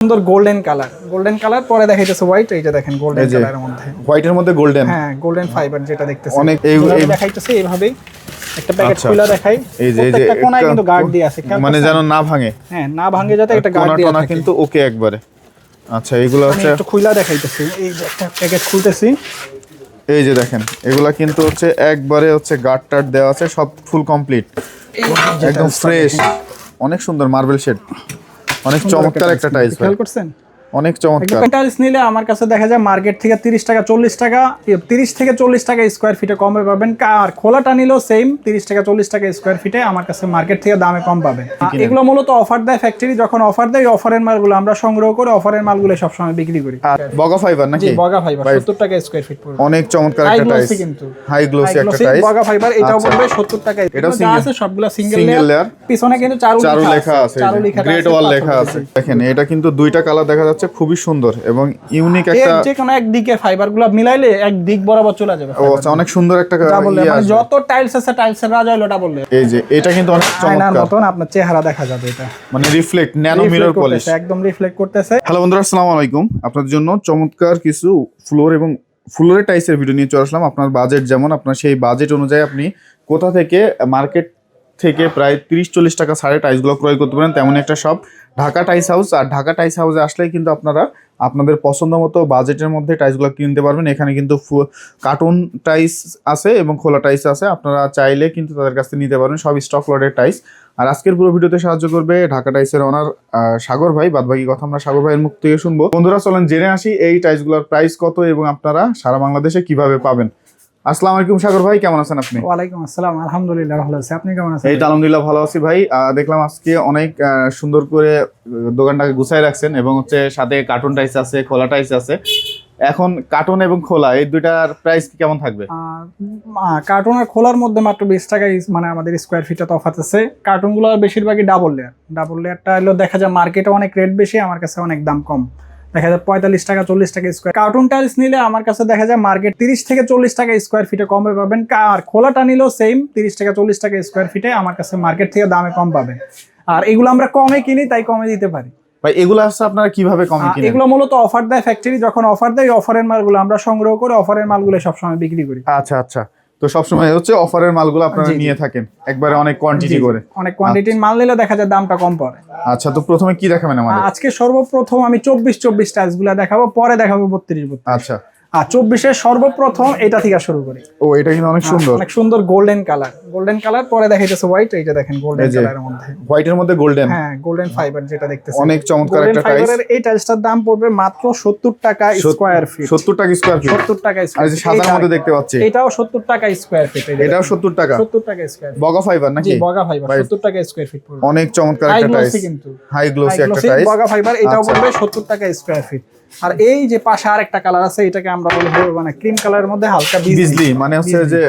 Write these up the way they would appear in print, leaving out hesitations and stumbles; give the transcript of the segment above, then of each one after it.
সুন্দর golden colour পরে দেখাইতেছে হোয়াইট। এইটা দেখেন গোল্ডেন কালারের মধ্যে, হোয়াইটের মধ্যে গোল্ডেন, হ্যাঁ গোল্ডেন ফাইবার যেটা দেখতেছেন অনেক এই দেখাইতেছে এইভাবে। একটা প্যাকেট খুলে দেখাই, এই যে প্রত্যেকটা কোণায় কিন্তু গার্ড দিয়ে আছে, মানে যেন না ভাঙে, হ্যাঁ না ভাঙে যাতে একটা গার্ড দিয়ে থাকে কিন্তু ওকে একবারে। আচ্ছা এগুলো হচ্ছে একটু খুলে দেখাইতেছি, এই যে একটা প্যাকেট খুলতেছি, এই যে দেখেন এগুলা কিন্তু হচ্ছে একবারে হচ্ছে গার্ড টার্ড দেওয়া আছে, সব ফুল কমপ্লিট, একদম ফ্রেশ, অনেক সুন্দর মার্বেল শেড, অনেক চমৎকার একটা টাইলস। খেয়াল করছেন অনেক চমৎকার টাইলস নিলে আমার কাছে দেখা যায় মার্কেট থেকে 30 টাকা 40 টাকা 30 থেকে 40 টাকা স্কয়ার ফিটে কমে পাবেন। আর খোলাটা নিলেও সেম 30 টাকা 40 টাকা স্কয়ার ফিটে আমার কাছে মার্কেট থেকে দামে কম পাবেন। এগুলো মূলত অফার দেয় ফ্যাক্টরি, যখন অফার দেয় অফারের মালগুলো আমরা সংগ্রহ করে অফারের মালগুলো সব সময় বিক্রি করি। আর বগা ফাইবার নাকি? জি বগা ফাইবার 70 টাকা স্কয়ার ফিট পড়বে, অনেক চমৎকার একটা টাইলস, কিন্তু হাই গ্লোসি একটা টাইলস বগা ফাইবার, এটাও পড়বে 70 টাকা। এটাও যা আছে সবগুলা সিঙ্গেল লেয়ার, পিছনে কিন্তু চারু লেখা আছে, গ্রেট ওয়াল লেখা আছে। দেখেন এটা কিন্তু দুইটা কালার দেখা যাচ্ছে, খুবই সুন্দর এবং ইউনিক একটা, যে কোনো একদিকে ফাইবারগুলো মিলাইলে এক দিক বরাবর চলে যাবে। ও আচ্ছা অনেক সুন্দর একটা মানে যত টাইলস আছে টাইলসের রাজা হলো ডাবল লেয়ার। এই যে এটা কিন্তু অনেক চমৎকার মতন আপনার চেহারা দেখা যাবে, এটা মানে রিফ্লেক্ট ন্যানো মিরর পলিশ, একদম রিফ্লেক্ট করতেছে। হ্যালো বন্ধুরা, আসসালামু আলাইকুম। আপনাদের জন্য চমৎকার কিছু ফ্লোর এবং ফ্লোরের টাইলসের ভিডিও নিয়ে চলে আসলাম। আপনার বাজেট যেমন, আপনার সেই বাজেট অনুযায়ী আপনি কোথা থেকে মার্কেট থেকে প্রায় 30-40 টাকা ছাড়ে টাইলসগুলো ক্রয় করতে পারেন, তেমন একটা শপ ঢাকা টাইলস হাউস। আর ঢাকা টাইলস হাউসে আসলেই কিন্তু আপনারা আপনাদের পছন্দ মতো বাজেটের মধ্যে টাইলসগুলো কিনতে পারবেন। এখানে কিন্তু কার্টুন টাইলস আছে এবং খোলা টাইলস আছে, আপনারা চাইলে কিন্তু তাদের কাছ থেকে নিতে পারবেন, সব স্টক লটের টাইলস। আর আজকের পুরো ভিডিওতে সাহায্য করবে ঢাকা টাইলসের ওনার সাগর ভাই। বাদবাকি কথা আমরা সাগর ভাইয়ের মুখ থেকে শুনবো। বন্ধুরা চলেন জেনে আসি এই টাইলসগুলোর প্রাইস কত এবং আপনারা সারা বাংলাদেশে কিভাবে পাবেন। আসসালামু আলাইকুম সাগর ভাই, কেমন আছেন আপনি? ওয়ালাইকুম আসসালাম, আলহামদুলিল্লাহ ভালো আছি, আপনি কেমন আছেন? এই তো আলহামদুলিল্লাহ ভালো আছি ভাই। দেখলাম আজকে অনেক সুন্দর করে দোকানটাকে গুছাই রাখছেন এবং হচ্ছে সাথে কার্টুন টাইলস আছে, খোলা টাইলস আছে। এখন কার্টুন এবং খোলা এই দুইটার প্রাইস কেমন থাকবে? কার্টুন আর খোলার মধ্যে মাত্র 20 টাকা মানে আমাদের স্কোয়ার ফিটে তফাৎ আছে। কার্টুনগুলো বেশিরভাগই ডাবল লেয়ারটা হলো দেখা যায় মার্কেটে অনেক রেট বেশি, আমার কাছে অনেক দাম কম, দেখা যায় 45 টাকা 40 টাকা স্কোয়ার। কার্টুন টাইলস নিলে আমার কাছে দেখা যায় মার্কেট 30 থেকে 40 টাকা স্কোয়ার ফিটে কমে পাবেন। আর খোলাটা নিলেও সেম 30 টাকা 40 টাকা স্কোয়ার ফিটে আমার কাছে মার্কেট থেকে দামে কম পাবেন। আর এগুলো আমরা কমে কিনি তাই কমে দিতে পারি। ভাই এগুলো আছে আপনারা কিভাবে কমে কিনেন? এগুলো মূলত অফার দেয় ফ্যাক্টরি, যখন অফার দেয় অফারের মালগুলো আমরা সংগ্রহ করে অফারের মালগুলো সবসময় বিক্রি করি। আচ্ছা আচ্ছা, তো সবসময় হচ্ছে অফারের মালগুলো আপনারা নিয়ে থাকেন একবারে অনেক কোয়ান্টিটি করে? অনেক কোয়ান্টিটির মাল নিলে দেখা যায় দামটা কম পড়ে। আচ্ছা, তো প্রথমে কি দেখাবেন আমাদের? আজকে সর্বপ্রথম আমি 24 টাইলস গুলা দেখাবো, পরে দেখাবো 32। আচ্ছা, আর 24-এর সর্বপ্রথম এটা থেকে শুরু করি। ও এটা কিন্তু অনেক সুন্দর, অনেক সুন্দর গোল্ডেন কালার পরে দেখাইতেছে হোয়াইট। এইটা দেখেন গোল্ডেন কালারের মধ্যে, হোয়াইটের মধ্যে গোল্ডেন, হ্যাঁ গোল্ডেন ফাইবার যেটা দেখতেছেন, অনেক চমৎকার একটা টাইলস। এই টাইলসটার দাম পড়বে মাত্র 70 টাকা স্কয়ার ফিট। 70 টাকা স্কয়ার ফিট, 70 টাকা স্কয়ার। আর এই যে সাদার মধ্যে দেখতে পাচ্ছি এটাও 70 টাকা স্কয়ার ফিট, এটাও 70 টাকা 70 টাকা স্কয়ার। বগা ফাইবার নাকি? জি বগা ফাইবার 70 টাকা স্কয়ার ফিট পড়বে, অনেক চমৎকার একটা টাইলস, কিন্তু হাই গ্লোসি একটা টাইলস বগা ফাইবার, এটাও পড়বে 70 টাকা স্কয়ার ফিট। আর এই যে পাশে আরেকটা কালার আছে, এটাকে আমরা বলবো মানে ক্রিম কালারের মধ্যে হালকা বিজলি, মানে হচ্ছে যে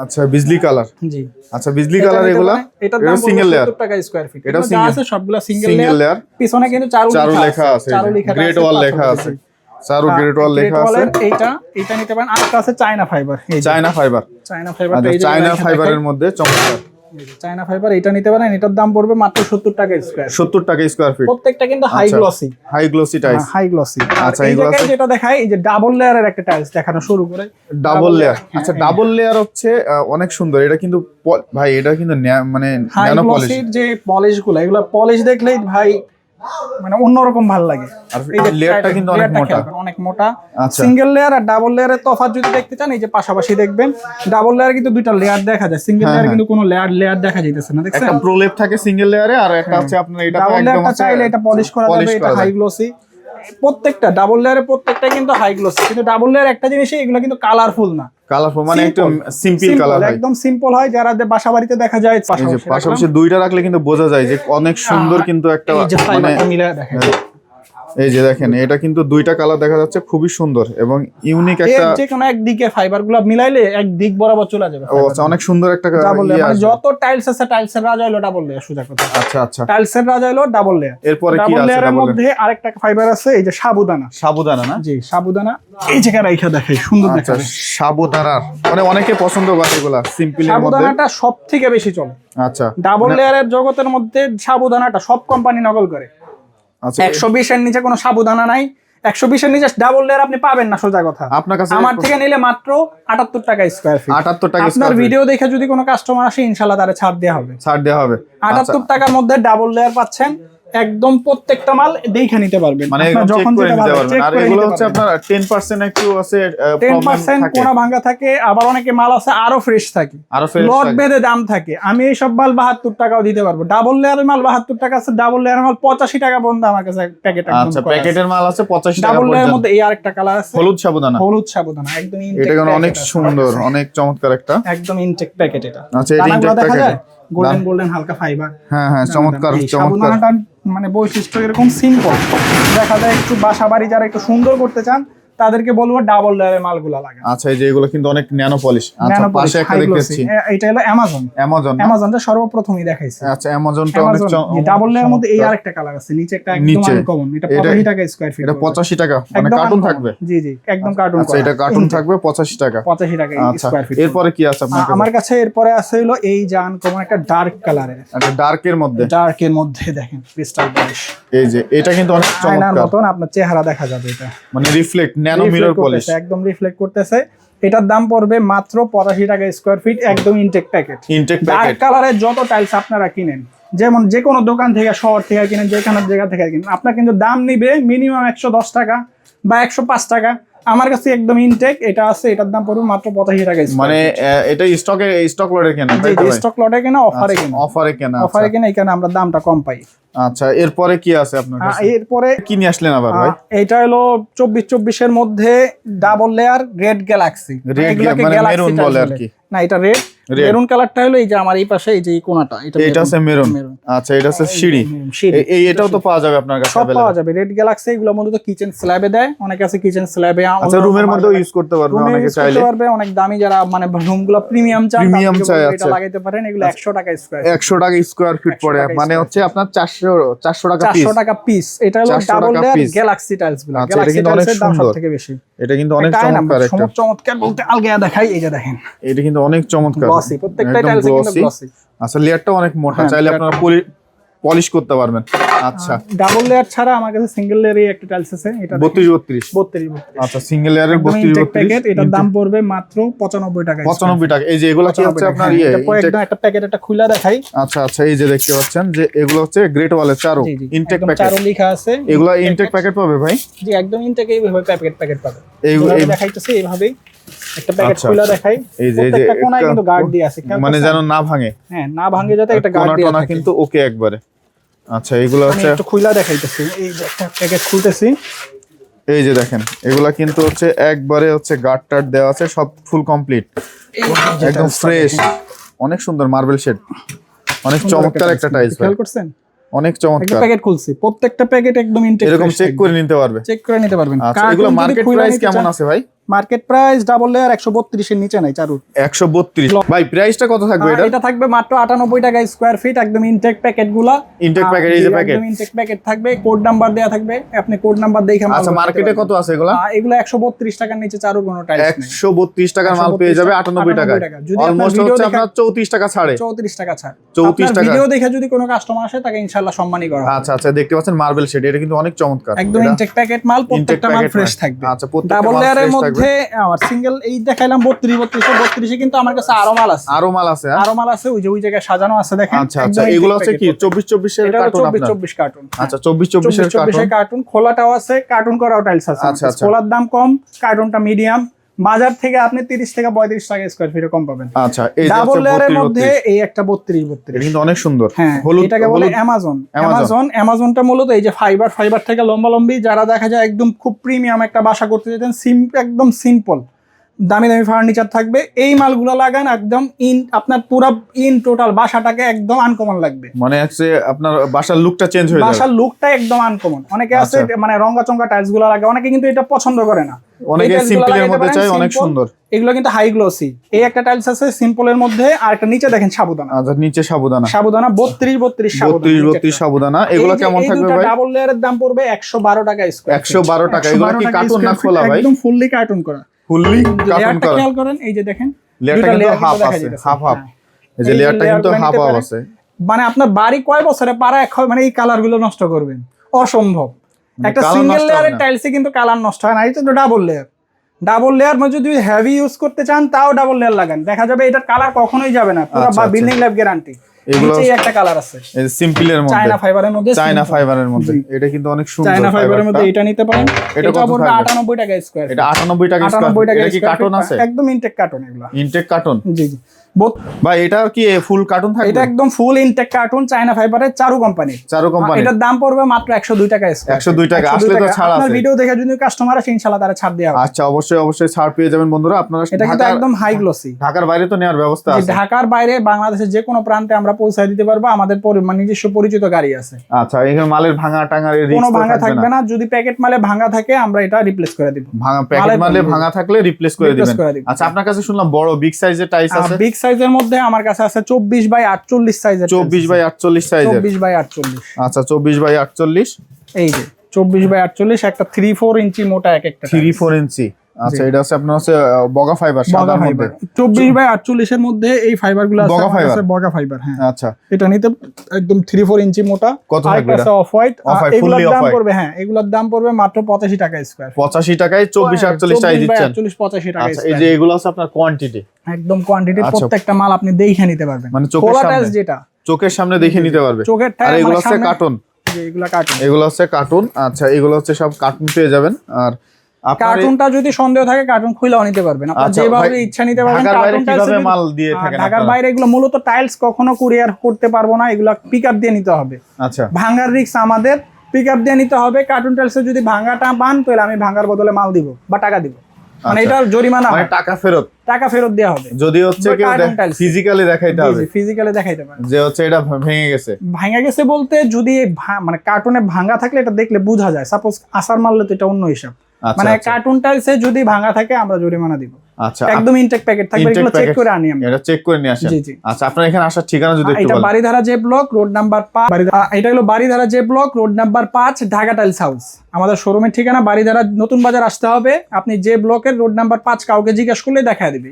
আচ্ছা বিজলি কালার। জি আচ্ছা বিজলি কালার, এগুলা এটা সিঙ্গেল লেয়ার 70 টাকা স্কয়ার ফিট। এটা আছে সবগুলা সিঙ্গেল লেয়ার, পিছনে কিন্তু চারু লেখা আছে, গ্রেট ওয়াল লেখা আছে, চারু গ্রেট ওয়াল লেখা আছে। এটা নিতে পারেন। আরেকটা আছে China fibre, China fibre, China ফাইবারের মধ্যে চমৎকার চায়না ফাইবার, এটা নিতে পারেন। এটার দাম পড়বে মাত্র 70 টাকা স্কয়ার, 70 টাকা স্কয়ার ফিট। প্রত্যেকটা কিন্তু high glossy tiles, high glossy. আচ্ছা এই জায়গায় যেটা দেখাই, এই যে ডাবল লেয়ারের একটা টাইলস দেখানো শুরু করে, ডাবল লেয়ার। আচ্ছা ডাবল লেয়ার হচ্ছে অনেক সুন্দর। এটা কিন্তু ভাই এটা কিন্তু মানে ন্যানো পলিশ, যে পলিশগুলো, এগুলো পলিশ দেখলেই ভাই মানে অন্যরকম ভালো লাগে। আর এই লেয়ারটা কিন্তু অনেক মোটা। সিঙ্গেল লেয়ার আর ডাবল লেয়ারের তফাৎ যদি দেখতে চান, এই যে পাশাপাশি দেখবেন, ডাবল লেয়ার কিন্তু দুইটা লেয়ার দেখা যায়, সিঙ্গেল লেয়ার কিন্তু কোনো লেয়ার দেখা যাইতেছে না। দেখছেন একটা প্রলেপ থাকে সিঙ্গেল লেয়ারে, আর একটা হচ্ছে আপনার এটা তো একদম চাইলে এটা পলিশ করা যাবে, এটা হাই গ্লসি। প্রত্যেকটা ডাবল লেয়ারের প্রত্যেকটা কিন্তু হাই গ্লসি, কিন্তু ডাবল লেয়ার একটা জিনিসই, এগুলো কিন্তু কালারফুল না, কালারফুল মানে একদম সিম্পল কালার, একদম সিম্পল হয়। যারা বাসা বাড়িতে দেখা যায় পাশাপাশি দুইটা রাখলে কিন্তু বোঝা যায় যে অনেক সুন্দর, কিন্তু একটা মানে এই যে দেখেন এটা কিন্তু দুইটা কালার দেখা যাচ্ছে, খুবই সুন্দর এবং ইউনিক একটা, যে কোনো একদিকে ফাইবারগুলো মিলাইলে এক দিক বরাবর চলে যাবে। ও আচ্ছা, অনেক সুন্দর একটা ডাবল লেয়ার, মানে যত টাইলস আছে টাইলসের রাজা হলো ডাবল লেয়ার, সোজা কথা। আচ্ছা আচ্ছা, টাইলসের রাজা হলো ডাবল লেয়ার। এরপরে কি আছে? ডাবল লেয়ারের মধ্যে আরেকটা ফাইবার আছে, এই যে সাবুদানা না? জি সাবুদানা, এই জায়গায় রাইখা দেখাই, সুন্দর দেখাবে। সাবুদানার মানে অনেকে পছন্দ করে এগুলা, সিম্পলের মধ্যে সাবুদানাটা সবথেকে বেশি চলে। আচ্ছা, ডাবল লেয়ারের জগতের মধ্যে সাবুদানাটা সব কোম্পানি নকল করে। আচ্ছা 120 এর নিচে কোনো সাবুদানা নাই, 120 এর নিচে ডাবল লেয়ার আপনি পাবেন না, সোজা কথা। আপনার কাছে আমার থেকে নিলে মাত্র 78 টাকা স্কয়ার ফিট। 78 টাকা আপনার ভিডিও দেখে যদি কোনো কাস্টমার আসে ইনশাআল্লাহ তারে ছাড় দেওয়া হবে। 78 টাকার মধ্যে ডাবল লেয়ার পাচ্ছেন, একদম প্রত্যেকটা মাল দেখে নিতে পারবেন, মানে আপনার চেক যখন করে যেটা নিতে ভালো পারবেন। আর check করে এগুলো নিতে হচ্ছে পারবেন। আপনার 10% একটু আছে 10% কোনা ভাঙা থাকে, আবার অনেকে মাল আছে আরো ফ্রেশ থাকে, আরো ফ্রেশ লট বেঁধে দাম থাকে। আমি এই সব মাল 72 টাকাও দিতে পারবো। ডাবল লেয়ারের মাল 72 টাকা আছে, ডাবল লেয়ারের মাল 85 টাকা বন্ধ আমার কাছে প্যাকেট। আচ্ছা প্যাকেটের মাল আছে 85 টাকা ডাবল লেয়ারের পর্যন্ত। মধ্যে এই আরেকটা কালার আছে, হলুদ সাবুদানা। হলুদ সাবুদানা একদম এটা কিন্তু অনেক সুন্দর, অনেক চমৎকার একটা একদম ইনটেক প্যাকেট। এটা আচ্ছা এটা দানাগুলো ইনটেক দেখা যায় প্যাকেট। গোল্ডেন গোল্ডেন হালকা ফাইবার। হ্যাঁ হ্যাঁ চমৎকার এই চমৎকার। সাবুদানাটা মানে বৈশিষ্ট্য এরকম সিম্পল, দেখা যায় একটু বাসা বাড়ি যারা একটু সুন্দর করতে চান তাদেরকে বলবো ডাবল লেয়ারের মালগুলো লাগান। আচ্ছা এই যে এগুলো কিন্তু অনেক ন্যানো পলিশ। আচ্ছা পাশে একটা দেখতেছি, এটা হলো অ্যামাজন। অ্যামাজনটা সর্বপ্রথমই দেখাইছে। আচ্ছা অ্যামাজনটা অনেক ডাবল লেয়ারের মধ্যে এই আরেকটা কালার আছে, নিচে একটা একদম আনকমন। এটা 85 টাকা স্কয়ার ফিট। এটা 85 টাকা, মানে কার্টুন থাকবে। জি জি একদম কার্টুন। আচ্ছা এটা কার্টুন থাকবে 85 টাকা। 85 টাকা আচ্ছা স্কয়ার ফিট। এরপরে কি আছে আপনার কাছে? আমার কাছে এরপরে আছে হলো এই যে আনকমন একটা ডার্ক কালারের। আচ্ছা ডার্কের মধ্যে, ডার্কের মধ্যে দেখেন ক্রিস্টাল পলিশ। এই যে এটা কিন্তু অনেক আয়নার চমৎকার, মতন আপনার চেহারা দেখা যাবে। এটা মানে রিফ্লেক্ট ন্যানো মিরর পলিশ, একদম রিফ্লেক্ট করতেছে। এটার দাম পড়বে মাত্র 85 টাকা স্কয়ার ফিট, একদম intact packet. Intact dark packet. কালারের যত টাইলস আপনারা কিনেন, যেমন যে কোনো দোকান থেকে, শহর থেকে কিনেন, যেখানে জায়গা থেকে কিনেন, আপনার কিন্তু দাম নিবে মিনিমাম 110 টাকা বা 105 টাকা। আমার কাছে একদম ইনটেক এটা আছে, এটার দাম পড়বে মাত্র 85 টাকা। মানে এটা স্টক লটে কেনা, তাই তো ভাই? স্টক লটে কেনা, অফারে কেনা। অফারে কেনা, এখানে আমরা দামটা কম পাই। আচ্ছা এরপরে কি আছে আপনার কাছে? এরপরে কি নিয়ে আসলেন আবার ভাই? এটা হলো 24 এর মধ্যে ডাবল লেয়ার রেড গ্যালাক্সি। মানে মেরুন বলে আর কি। না এটা রেড। মেরুন কালারটা হলো এই যে আমার এই পাশে এই যে এই কোণাটা, এটা আছে মেরুন। আচ্ছা এটা আছে সিঁড়ি। এই এটাও তো পাওয়া যাবে আপনার কাছে? সব পাওয়া যাবে। রেড গ্যালাক্সি এগুলো মূলত কিচেন স্ল্যাবে দেয়, অনেকে আছে কিচেন স্ল্যাবে। আচ্ছা রুমের মধ্যেও ইউজ করতে পারবে অনেকে চাইলে। অনেক দামি যারা মানে রুমগুলো প্রিমিয়াম চান, এটা লাগাইতে পারেন। এগুলো 100 টাকা স্কয়ার। 100 টাকা স্কয়ার ফিট পড়ে, মানে হচ্ছে আপনার 400 টাকা পিস। 400 টাকা পিস। এটা হলো ডাবল লেয়ার গ্যালাক্সি টাইলস গুলো। গ্যালাক্সি টাইলসের দাম সবথেকে বেশি। এটা কিন্তু অনেক চমৎকার একটা। চমৎকার বলতে আলগা দেখাই, এই যে দেখেন। এটা কিন্তু অনেক চমৎকার। গ্লসি, প্রত্যেকটা টাইলস কিন্তু গ্লসি। আচ্ছা লেয়ারটা অনেক মোটা, চাইলে আপনারা পলিশ করতে পারবেন। আচ্ছা ডাবল লেয়ার ছাড়া আমার কাছে সিঙ্গেল লেয়ারই একটা টাইলস আছে, এটা 32 আচ্ছা সিঙ্গেল লেয়ারের 32 প্যাকেট। এটার দাম পড়বে মাত্র 95 টাকা। 95 টাকা। এই যে এগুলো কি হচ্ছে আপনার একদম একটা প্যাকেট একটা খুলে দেখাই। আচ্ছা আচ্ছা এই যে দেখতে পাচ্ছেন যে এগুলো হচ্ছে গ্রেট ওয়ালের চারো ইনটেক প্যাকেট। চারো লেখা আছে। এগুলো ইনটেক প্যাকেট পাবে ভাই? জি একদম ইনটেক এইভাবে প্যাকেট পাবে। এই দেখাইতেছে এইভাবে একটা প্যাকেট খুলে দেখাই। এই যে প্রত্যেকটা কোণায় কিন্তু গার্ড দিয়ে আছে, মানে যেন না ভাঙে। হ্যাঁ না ভাঙে যাতে একটা গার্ড দিয়ে থাকে কিন্তু ওকে একবারে। আচ্ছা এগুলো হচ্ছে একটু খুলে দেখাইতেছি। এই যে একটা প্যাকেট খুলতেছি, এই যে দেখেন এগুলা কিন্তু হচ্ছে একবারে হচ্ছে গার্ড টার্ড দেওয়া আছে, সব ফুল কমপ্লিট, একদম ফ্রেশ, অনেক সুন্দর মার্বেল শেড, অনেক চমৎকার একটা টাইলস। খেয়াল করছেন? অনেক চমৎকার। প্যাকেট খুলছি, প্রত্যেকটা প্যাকেট একদম ইনটেক, এরকম চেক করে নিতে পারবে। চেক করে নিতে পারবেন। আচ্ছা এগুলো মার্কেট প্রাইস কেমন আছে ভাই? মার্কেট প্রাইস ডাবল লেয়ার 132 এর নিচে নাই চারু। 132 ভাই প্রাইসটা কত থাকবে এটা? এটা থাকবে মাত্র 98 টাকা স্কয়ার ফিট, একদম ইনটেক প্যাকেটগুলো। ইনটেক প্যাকেট, এই যে প্যাকেট একদম ইনটেক প্যাকেট থাকবে, কোড নাম্বার দেয়া থাকবে, আপনি কোড নাম্বার দেখে মাল। আচ্ছা মার্কেটে কত আছে এগুলো? এগুলো 132 টাকার নিচে চারু কোনো টাইলস নেই। 132 টাকার মাল পেয়ে যাবে 98 টাকা। অলমোস্ট হচ্ছে আপনার 34 টাকা ছাড়ে। 34 টাকা ছাড়। 34 টাকা। ভিডিও দেখে যদি কোনো কাস্টমার আসে তাকে ইনশাআল্লাহ সম্মানই করা হবে। আচ্ছা আচ্ছা দেখতে পাচ্ছেন মার্বেল শেড, এটা কিন্তু অনেক চমৎকার। একদম ইনটেক প্যাকেট মাল, প্রত্যেকটা মাল ফ্রেশ থাকবে। আচ্ছা প্রত্যেকটা ডাবল লেয়ারের মধ্যে আমার সিঙ্গেল এই দেখাইলাম 32 কিন্তু আমার কাছে আরো মাল আছে। আরো মাল আছে? আরো মাল আছে, ওই জায়গায় সাজানো আছে দেখেন। আচ্ছা আচ্ছা এগুলো হচ্ছে কি 24 এর কার্টুন? 24 কার্টুন। আচ্ছা 24 এর কার্টুন। খোলাটাও আছে, কার্টুন করাও টাইলস আছে। আচ্ছা আচ্ছা খোলার দাম কম, কার্টুনটা মিডিয়াম। বাজার থেকে আপনি 30 থেকে 35 টাকা স্কয়ার ফিটে কম পাবেন। আচ্ছা এই ডাবল লেয়ারের মধ্যে এই একটা 32 এটা কিন্তু অনেক সুন্দর। হ্যাঁ এটাকে বলে অ্যামাজনটা মূলত এই যে ফাইবার থেকে লম্বি যারা দেখা যায় একদম খুব প্রিমিয়াম একটা বাসা করতে যেতেন, একদম সিম্পল দামি ফার্নিচার থাকবে, এই মালগুলো লাগান, একদম আপনার পুরো টোটাল বাসাটাকে একদম আনকমন লাগবে। মানে হচ্ছে আপনার বাসার লুকটা চেঞ্জ হয়ে যাবে। বাসার লুকটা একদম আনকমন। অনেকে আছে মানে রঙা টাইলস গুলো লাগে, অনেকে কিন্তু এটা পছন্দ করে না, অনেকে সিম্পলের মধ্যে চায়, অনেক সুন্দর। এগুলো কিন্তু হাই গ্লোসি। এই একটা টাইলস আছে সিম্পলের মধ্যে, আর একটা নিচে দেখেন সাবুদানা। আচ্ছা নিচে সাবুদানা 32 সাবুদানা। এগুলো কেমন থাকবে ভাই? ডাবল লেয়ারের দাম পড়বে 112 টাকা স্কয়ার। 112 টাকা। এগুলো কি কার্টুন না খোলা ভাই? একদম ফুললি কার্টুন করা। ফুললি কার্টুন করা। খেয়াল করেন এই যে দেখেন লেয়ারটা কিন্তু হাফ আছে, হাফ এই যে লেয়ারটা কিন্তু হাফ আছে। মানে আপনার বাড়ি কয় বছরে পারা মানে এই কালার গুলো নষ্ট করবেন? অসম্ভব। মানে একটা colour সিঙ্গেল নষ্ট হবে লেয়ারের না। টাইলসে কিন্তু কালার নষ্ট হয় না, এই তো ডাবল লেয়ার। ডাবল লেয়ার মধ্যে যদি হেভি ইউজ করতে চান তাও ডাবল লেয়ার লাগান, দেখা যাবে এটার কালার কখনোই যাবে না, পুরো আচ্ছা, আচ্ছা। Building life guarantee. এগুলো নিচেই একটা কালার আছে এই সিম্পলের মধ্যে, চায়না ফাইবারের মধ্যে, চায়না simple। ফাইবারের মধ্যে, জি। এটা কিন্তু অনেক সুন্দর চায়না ফাইবারের মধ্যে ফাইবারটা। এটা নিতে পারেন। এটা এটা কত পড়বে থাকবে? 98 টাকা স্কয়ার। এটা 98 টাকা 98 টাকা এটা কি স্কয়ার কার্টন আছে? একদম ইনটেক কার্টন এগুলো। Intact carton? জি জি বোথ। ভাই এটা কি ফুল কার্টন থাকবে? এটা একদম ফুল ইনটেক কার্টন, চায়না ফাইবারের, চারু কোম্পানি। চারু কোম্পানি। এটার দাম পড়বে মাত্র 102 টাকা স্কয়ার। 102 টাকা। আসলে তো ছাড় আপনার আছে। ভিডিও দেখে যদি কাস্টমার আসে ইনশাআল্লাহ তারা ছাড় দেওয়া হবে। আচ্ছা, অবশ্যই অবশ্যই ছাড় পেয়ে যাবেন বন্ধুরা। আপনারা এটা কিন্তু একদম হাই গ্লসি। ঢাকার বাইরে তো নেওয়ার ব্যবস্থা আছে? ঢাকার বাইরে বাংলাদেশের যে কোনো প্রান্তে আমরা পৌঁছায় দিতে পারবো, আমাদের নিজস্ব পরিচিত গাড়ি আছে। আচ্ছা, এখানে মালের ভাঙা টাঙার কোনো ভাঙা থাকবে না, যদি প্যাকেট মালে ভাঙা থাকে আমরা এটা রিপ্লেস করে দিব। ভাঙা প্যাকেট মালে ভাঙা থাকলে রিপ্লেস করে দিবেন। আচ্ছা, আপনার কাছে শুনলাম বড় বিগ সাইজের টাইলস আছে? বিগ সাইজের মধ্যে আমার কাছে আছে 24 বাই 48 সাইজের। 24 বাই 48 সাইজের। 24 বাই 48। আচ্ছা, 24 বাই 48। এই যে 24 বাই 48, একটা 3-4 ইঞ্চি মোটা এক একটা। 3-4 ইঞ্চি। আচ্ছা, এটা হচ্ছে আপনার হচ্ছে বগা ফাইবার, সাদার মধ্যে। 24 বাই 48 এর মধ্যে এই ফাইবারগুলো আছে, বগা ফাইবার। বগা ফাইবার। হ্যাঁ, আচ্ছা, এটা নিতে একদম 3-4 ইঞ্চি মোটা। কত থাকবে এটা? Off white. এগুলোর fully দাম off-white। পড়বে, হ্যাঁ এগুলোর দাম পড়বে মাত্র 85 টাকা স্কয়ার। 85 টাকায় 24-48 টাই দিচ্ছেন? 85 টাকা। আচ্ছা, এই যে এগুলো আছে আপনার কোয়ান্টিটি? একদম কোয়ান্টিটি, আচ্ছা। প্রত্যেকটা মাল আপনি দেখে নিতে পারবেন। মানে চোখের খোলা সামনে? টাইলস যেটা চোখের সামনে দেখে নিতে পারবে। চোখের আর এগুলো হচ্ছে সামনে- কার্টন? যে এগুলা কার্টুন। এগুলো হচ্ছে কার্টুন। আচ্ছা, এগুলো হচ্ছে সব কার্টুন পেয়ে যাবেন। আর আপনার কার্টুনটা যদি সন্দেহ থাকে কার্টুন খুলেও নিতে পারবেন, আপনি আচ্ছা, যেভাবে ভাই, ইচ্ছা নিতে পারবেন। ঢাকার বাইরে কার্টুন কিভাবে টাইলস মাল দিয়ে থাকেন ঢাকার আপনারা? বাইরে এগুলো মূলত টাইলস কখনো কুরিয়ার করতে পারবো না, এগুলো পিকআপ দিয়ে নিতে হবে। আচ্ছা, ভাঙার রিস্ক আমাদের, পিকআপ দিয়ে নিতে হবে। কার্টুন টাইলসে যদি ভাঙাটা পান তাহলে আমি ভাঙার বদলে মাল দিব বা টাকা দিব, মানে আচ্ছা। এটার জরিমানা মানে হয়, টাকা ফেরত? টাকা ফেরত দেওয়া হবে। যদি হচ্ছে বা কেউ কার্টুন টাইলস। ফিজিক্যালি দেখাইতে হবে? ফিজিক্যালি দেখাইতে পারে যে হচ্ছে এটা ভেঙে গেছে। ভাঙা গেছে বলতে যদি মানে কার্টুনে ভাঙা থাকলে এটা দেখলে বোঝা যায়। সাপোজ আসার মারলে তো এটা অন্য হিসাব। আচ্ছা, মানে আচ্ছা। কার্টুন টাইলসে যদি ভাঙা থাকে আমরা জরিমানা দিব। আচ্ছা, একদম ইনটেক প্যাকেট থাকবে, Intake এগুলো চেক packet। করে আনি আমরা। এটা চেক করে নিয়ে আসেন? জি, জি। আচ্ছা, আপনার এখানে আসার ঠিকানা যদি একটু এটা বলেন। Baridhara J block, road number 5। এটা হলো Baridhara J block, road number 5, Dhaka tiles house. আমাদের শোরুমের ঠিকানা বাড়িধারা নতুন বাজার আসতে হবে। আপনি জে ব্লকের রোড নাম্বার 5 কাউকে জিজ্ঞেস করলে দেখা দিবে।